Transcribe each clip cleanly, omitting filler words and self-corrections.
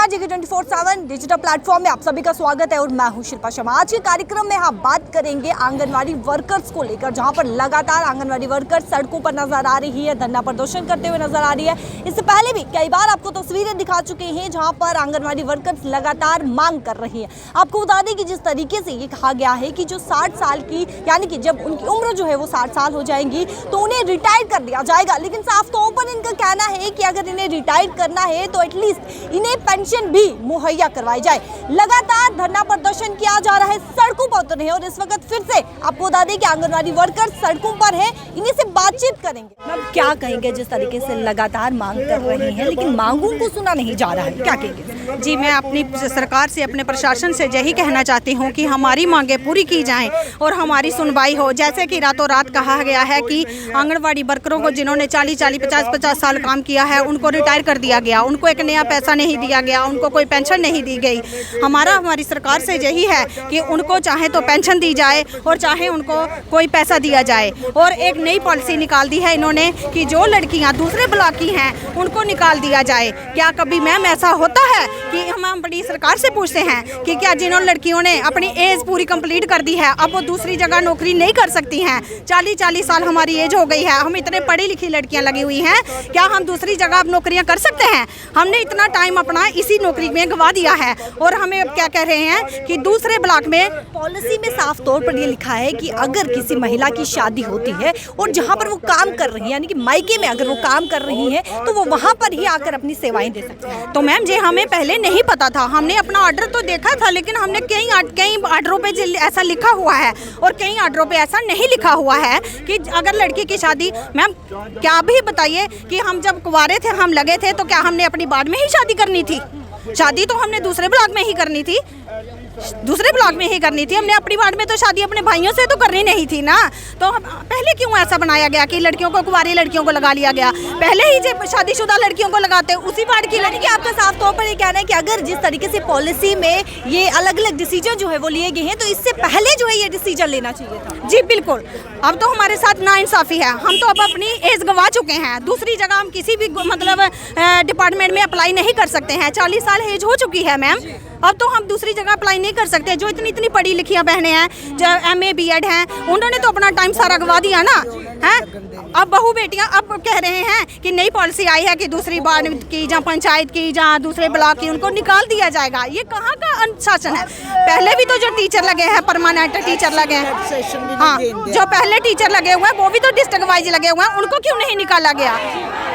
नमस्कार, JK 24/7 digital platform में आप सभी का स्वागत है और मैं हूं शिल्पा शर्मा। आज के कार्यक्रम में हम बात करेंगे आंगनवाड़ी वर्कर्स को लेकर, जहां पर लगातार आंगनवाड़ी वर्कर्स सड़कों पर नजर आ रही है, धरना प्रदर्शन करते हुए नजर आ रही है। इससे पहले भी कई बार आपको तस्वीरें दिखा चुके हैं जहां पर आंगनवाड़ी वर्कर्स लगातार मांग कर रही है। आपको बता दें कि जिस तरीके से ये कहा गया है कि जो 60 साल की यानी कि जब उनकी उम्र जो है वो 60 साल हो जाएंगी तो उन्हें रिटायर कर दिया जाएगा, लेकिन साफ तौर पर इनका कहना है कि अगर इन्हें रिटायर करना है तो एटलीस्ट इन्हें पेंशन भी मुहैया करवाई जाए। लगातार धरना प्रदर्शन किया जा रहा है, सड़कों पर उतरे हैं और इस वक्त फिर से आपको बता दें कि आंगनवाड़ी वर्कर्स सड़कों पर हैं, इन्हीं से बातचीत करेंगे। अब क्या कहेंगे, जिस तरीके से लगातार मांग कर रही हैं लेकिन मांगों को सुना नहीं जा रहा है, क्या कहेंगे? जी, मैं अपनी सरकार से, अपने प्रशासन से यही कहना चाहती हूँ कि हमारी मांगें पूरी की जाएं और हमारी सुनवाई हो। जैसे कि रातों रात कहा गया है कि आंगनवाड़ी वर्करों को जिन्होंने 40-40, 50-50 साल काम किया है उनको रिटायर कर दिया गया, उनको एक नया पैसा नहीं दिया गया, उनको कोई पेंशन नहीं दी गई। हमारी सरकार से यही है कि उनको चाहे तो पेंशन दी जाए और चाहे उनको कोई पैसा दिया जाए। और एक नई पॉलिसी निकाल दी है इन्होंने कि जो लड़कियां दूसरे ब्लॉक की हैं उनको निकाल दिया जाए। क्या कभी मैम ऐसा होता है कि हम अपनी सरकार से पूछते हैं कि क्या जिन लड़कियों ने अपनी एज पूरी कंप्लीट कर दी है अब वो दूसरी जगह नौकरी नहीं कर सकती हैं? 40-40 साल हमारी एज हो गई है, हम इतने पढ़ी लिखी लड़कियां लगी हुई हैं, क्या हम दूसरी जगह अब नौकरियां कर सकते हैं? हमने इतना टाइम अपना इसी नौकरी में गवा दिया है और हमें अब क्या कह रहे हैं कि दूसरे ब्लॉक में पॉलिसी में साफ तौर पर ये लिखा है कि अगर किसी महिला की शादी होती है और जहां पर वो काम कर रही है यानी कि मायके में अगर वो काम कर रही है तो वो वहां पर ही आकर अपनी सेवाएं दे सकती है। तो मैम जी हमें पहले नहीं पता था, हमने अपना ऑर्डर तो देखा था लेकिन हमने कई ऑर्डरों पे ऐसा लिखा हुआ है और कई ऑर्डरों पे ऐसा नहीं लिखा हुआ है कि अगर लड़की की शादी, मैम क्या भी बताइए कि हम जब कुंवारे थे, हम लगे थे, तो क्या हमने अपनी बाड़ में ही शादी करनी थी? शादी तो हमने दूसरे ब्लॉक में ही करनी थी, दूसरे ब्लॉक में ही करनी थी। हमने अपनी वार्ड में तो शादी अपने भाइयों से तो करनी नहीं थी ना। तो पहले क्यों ऐसा बनाया गया कि लड़कियों को, कुंवारी लड़कियों को लगा लिया गया? पहले ही जब शादीशुदा लड़कियों को लगाते उसी वार्ड की लड़की। आपका साफ तौर पर ये कहना है कि अगर जिस तरीके से पॉलिसी में ये अलग अलग डिसीजन जो है वो लिए गए हैं तो इससे पहले जो है ये डिसीजन लेना चाहिए था। जी बिल्कुल, अब तो हमारे साथ नाइंसाफी है, हम तो अब अपनी एज गंवा चुके हैं। दूसरी जगह हम किसी भी मतलब डिपार्टमेंट में अप्लाई नहीं कर सकते हैं। 40 साल एज हो चुकी है मैम, अब तो हम दूसरी जगह अप्लाई नहीं कर सकते। जो इतनी पढ़ी लिखी बहनें हैं, जो MA BEd हैं, उन्होंने तो अपना टाइम सारा गवा दिया ना है। अब बहू बेटियां अब कह रहे हैं कि नई पॉलिसी आई है कि दूसरी वार्ड की, जहाँ पंचायत की, जहाँ दूसरे ब्लॉक की, उनको निकाल दिया जाएगा। ये कहाँ का अनुशासन है? पहले भी तो जो टीचर लगे हैं, परमानेंट टीचर लगे हैं, हाँ, जो पहले टीचर लगे हुए हैं वो भी तो डिस्ट्रिक्ट वाइज लगे हुए हैं, उनको क्यों नहीं निकाला गया?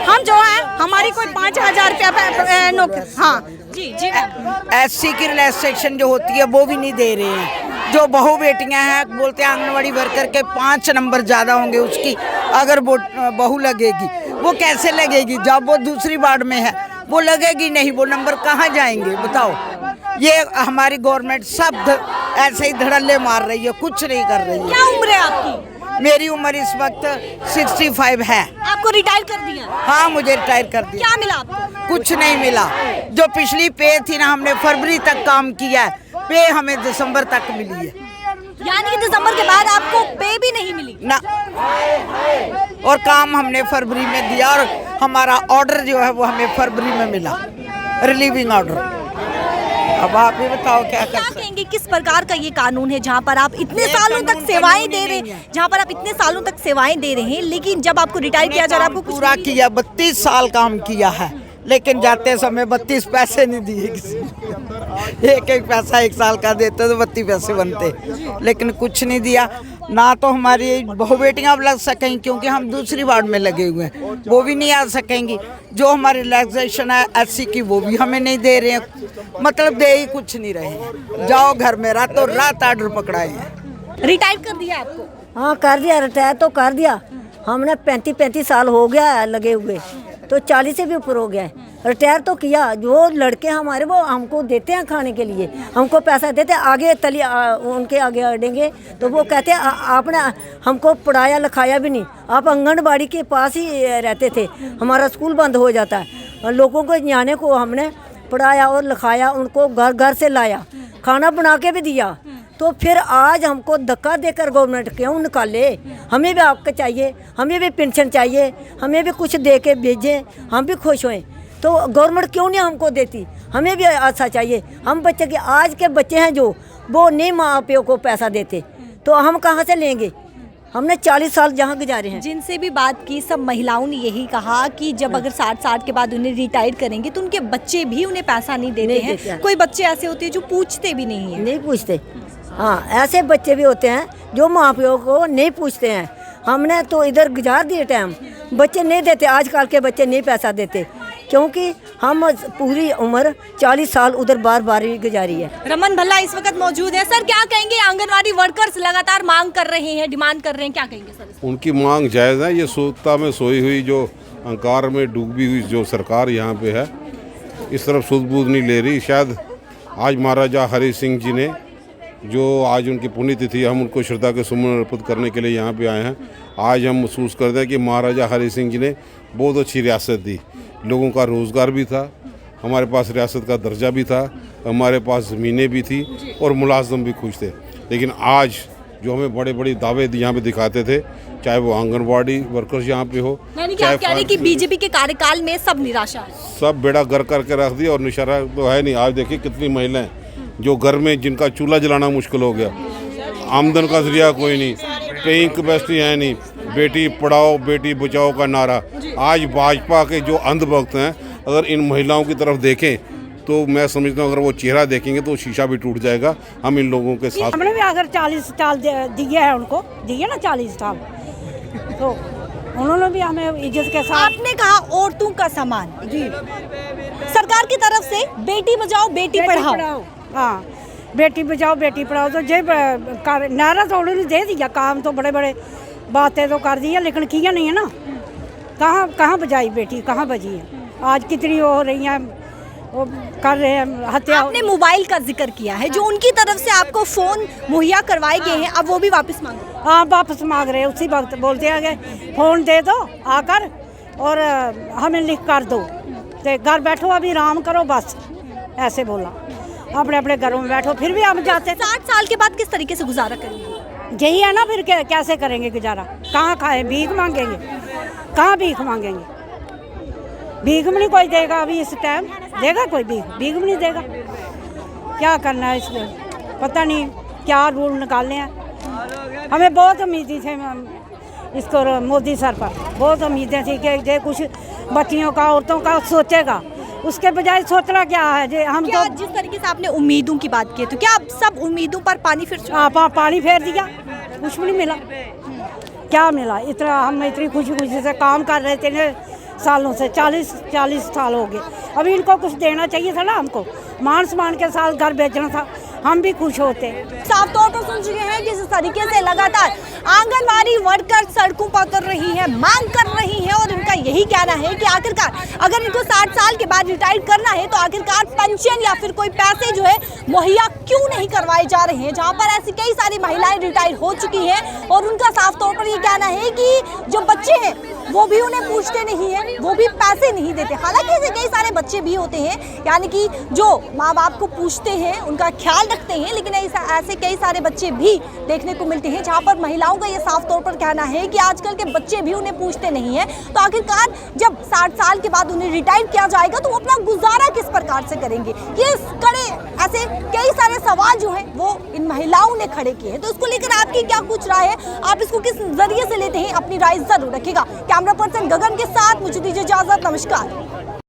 हम जो है हमारी कोई 5,000 रुपया नौकरी, हाँ जी जी, SC की रिलैक्सेशन जो होती है वो भी नहीं दे रहे हैं। जो बहू बेटियां हैं बोलते हैं आंगनवाड़ी वर्कर के 5 नंबर ज़्यादा होंगे उसकी, अगर वो बहू लगेगी वो कैसे लगेगी? जब वो दूसरी वार्ड में है वो लगेगी नहीं, वो नंबर कहाँ जाएंगे बताओ? ये हमारी गवर्नमेंट सब ऐसे ही धड़ल्ले मार रही है, कुछ नहीं कर रही है। क्या उम्र है आपकी? मेरी उम्र इस वक्त 65 है। आपको रिटायर कर दिया? हाँ, मुझे रिटायर कर दिया। क्या मिला आपको? कुछ नहीं मिला। जो पिछली पे थी ना, हमने फरवरी तक काम किया है, पे हमें दिसंबर तक मिली है। यानी कि दिसंबर के बाद आपको पे भी नहीं मिली ना, और काम हमने फरवरी में दिया और हमारा ऑर्डर जो है वो हमें फरवरी में मिला, रिलीविंग ऑर्डर। अब आप भी बताओ क्या कहेंगे, किस प्रकार का ये कानून है जहाँ पर आप इतने सालों तक सेवाएं दे रहे हैं, जहाँ पर आप इतने सालों तक सेवाएं दे रहे हैं, लेकिन जब आपको रिटायर किया जा रहा है, आपको पूरा किया, 32 साल काम किया है, लेकिन जाते समय 32 पैसे नहीं दिए किसी ने। एक पैसा 1 साल का देते तो 32 पैसे बनते, लेकिन कुछ नहीं दिया। ना तो हमारी बहू बेटियां अब लग सकेंगी क्योंकि हम दूसरी वार्ड में लगे हुए हैं, वो भी नहीं आ सकेंगी। जो हमारी रिलैक्सेशन है SC की वो भी हमें नहीं दे रहे हैं, मतलब दे ही कुछ नहीं रहे हैं। जाओ घर में, रातों रात ऑर्डर पकड़ाए हैं। रिटायर कर दिया आपको? हाँ कर दिया, रिटायर तो कर दिया। हमने 35 साल हो गया है लगे हुए, तो 40 से भी ऊपर हो गया है। रिटायर तो किया। जो लड़के हमारे वो हमको देते हैं खाने के लिए, हमको पैसा देते हैं, आगे तली उनके आगे अड़ेंगे तो वो कहते हैं आपने हमको पढ़ाया लिखाया भी नहीं, आप आंगनबाड़ी के पास ही रहते थे, हमारा स्कूल बंद हो जाता है। लोगों को न्याने को हमने पढ़ाया और लिखाया, उनको घर घर से लाया, खाना बना के भी दिया। तो फिर आज हमको धक्का देकर गवर्नमेंट क्यों निकाले? हमें भी आपका चाहिए, हमें भी पेंशन चाहिए, हमें भी कुछ दे के भेजें, हम भी खुश होएं। तो गवर्नमेंट क्यों नहीं हमको देती? हमें भी आशा चाहिए। हम बच्चे के आज के बच्चे हैं जो वो नहीं माँ प्यो को पैसा देते, तो हम कहाँ से लेंगे? हमने 40 साल जहाँ गुजारे हैं। जिनसे भी बात की सब महिलाओं ने यही कहा कि जब अगर 60 साल के बाद उन्हें रिटायर करेंगे तो उनके बच्चे भी उन्हें पैसा नहीं देते हैं। कोई बच्चे ऐसे होते हैं जो पूछते भी नहीं है। नहीं पूछते, हाँ ऐसे बच्चे भी होते हैं जो माँ प्यो को नहीं पूछते हैं। हमने तो इधर गुजार दिए टाइम, बच्चे नहीं देते, आजकल के बच्चे नहीं पैसा देते, क्योंकि हम पूरी उम्र 40 साल उधर बार बार ही गुजारी है। रमन भल्ला इस वक्त मौजूद है। सर क्या कहेंगे, आंगनवाड़ी वर्कर्स लगातार मांग कर रहे हैं, डिमांड कर रहे हैं, क्या कहेंगे सर? उनकी मांग जायज़ है। ये सोचता में सोई हुई, जो अंकार में डूबी हुई जो सरकार यहाँ पे है, इस तरफ सूझबूझ नहीं ले रही। शायद आज महाराजा हरि सिंह जी ने, जो आज उनकी पुण्यतिथि, हम उनको श्रद्धा के सुमन अर्पित करने के लिए यहाँ पे आए हैं। आज हम महसूस करते हैं कि महाराजा हरि सिंह जी ने बहुत अच्छी रियासत दी, लोगों का रोज़गार भी था, हमारे पास रियासत का दर्जा भी था, हमारे पास ज़मीनें भी थी और मुलाजम भी खुश थे। लेकिन आज जो हमें बड़े बड़े दावे यहाँ पे दिखाते थे, चाहे वो आंगनवाड़ी वर्कर्स यहाँ पे हो, यानी कि आप कह रहे हैं कि बीजेपी के कार्यकाल में सब निराशा है, सब बेड़ा गर करके रख दिया और निशारा तो है नहीं। आज देखिए कितनी महिलाएं जो घर में, जिनका चूल्हा जलाना मुश्किल हो गया, आमदन का जरिया कोई नहीं, पेइंग कैपेसिटी है नहीं, बेटी पढ़ाओ बेटी बचाओ का नारा। आज भाजपा के जो अंधभक्त हैं, अगर इन महिलाओं की तरफ देखें तो मैं समझता हूँ अगर वो चेहरा देखेंगे तो शीशा भी टूट जाएगा। हम इन लोगों के साथ, हमने भी अगर 40 साल दिए हैं, उनको दिए ना 40 साल, तो उन्होंने भी हमें इज्जत के साथ। आपने कहा औरतों का सम्मान जी, सरकार की तरफ से बेटी बचाओ बेटी पढ़ाओ, हाँ बेटी बचाओ बेटी पढ़ाओ, तो जे नारा तो उन्होंने दे दिया, काम तो बड़े बड़े बातें तो कर दी है, लेकिन किया नहीं है ना। कहाँ बजाई बेटी, कहाँ बजी है? आज कितनी हो रही हैं, वो कर रहे हैं हत्या। आपने मोबाइल का जिक्र किया है, जो उनकी तरफ से आपको फोन मुहैया करवाए गए हैं, अब वो भी वापस मांग रहे हैं। हाँ वापस मांग रहे हैं, उसी वक्त बोलते हैं कि फ़ोन दे दो आकर और हमें लिख कर दो, तो घर बैठो अभी आराम करो, बस ऐसे बोला। अपने अपने घरों में बैठो, फिर भी हम जाते। 60 साल के बाद किस तरीके से गुजारा करेंगे? यही है ना, फिर कैसे करेंगे गुजारा? कहाँ खाएं, भीख मांगेंगे? कहाँ भीख मांगेंगे? भीख भी नहीं कोई देगा अभी इस टाइम, देगा कोई भीख भी नहीं देगा। क्या करना है इसमें, पता नहीं क्या रूल निकालने हैं। हमें बहुत उम्मीदें थी इसको मोदी सर पर, बहुत उम्मीदें थी कि जो कुछ बच्चियों का, औरतों का सोचेगा, उसके बजाय सोचना क्या है जे हम क्या तो जिस तरीके से आपने उम्मीदों की बात की, तो क्या आप सब उम्मीदों पर पानी फिर पानी फेर दिया, कुछ भी नहीं मिला। क्या मिला? इतना हम इतनी खुशी खुशी से काम कर रहे थे सालों से, 40 साल हो गए। अभी इनको कुछ देना चाहिए था ना, हमको मान सम्मान के साथ घर भेजना था, हम भी खुश होते। साफ तौर पर सुन चुके हैं कि इस तरीके से लगातार आंगनवाड़ी वर्कर सड़कों पर उतर रही है, मांग कर रही है, और इनका यही कहना है कि आखिरकार अगर इनको 60 साल के बाद रिटायर करना है तो आखिरकार पेंशन या फिर कोई पैसे जो है मुहैया क्यों नहीं करवाए जा रहे हैं, जहां पर ऐसी कई सारी महिलाएं रिटायर हो चुकी हैं और उनका साफ तौर पर ये कहना है कि जो बच्चे हैं वो भी उन्हें पूछते नहीं है, वो भी पैसे नहीं देते। हालांकि ऐसे कई सारे बच्चे भी होते हैं, यानी कि जो माँ बाप को पूछते हैं, उनका ख्याल रखते हैं, लेकिन ऐसे कई सारे बच्चे भी देखने को मिलते हैं जहाँ पर महिलाओं का ये साफ तौर पर कहना है कि आजकल के बच्चे भी उन्हें पूछते नहीं हैं। तो आखिरकार जब 60 साल के बाद उन्हें रिटायर किया जाएगा तो वो अपना गुजारा किस प्रकार से करेंगे? ये कड़े ऐसे कई सारे सवाल जो हैं वो इन महिलाओं ने खड़े किए हैं। तो इसको लेकर आपकी क्या कुछ राय है, आप इसको किस जरिए से लेते हैं, अपनी राय जरूर रखिएगा। कैमरा पर्सन गगन के साथ मुझे दीजिए इजाजत, नमस्कार।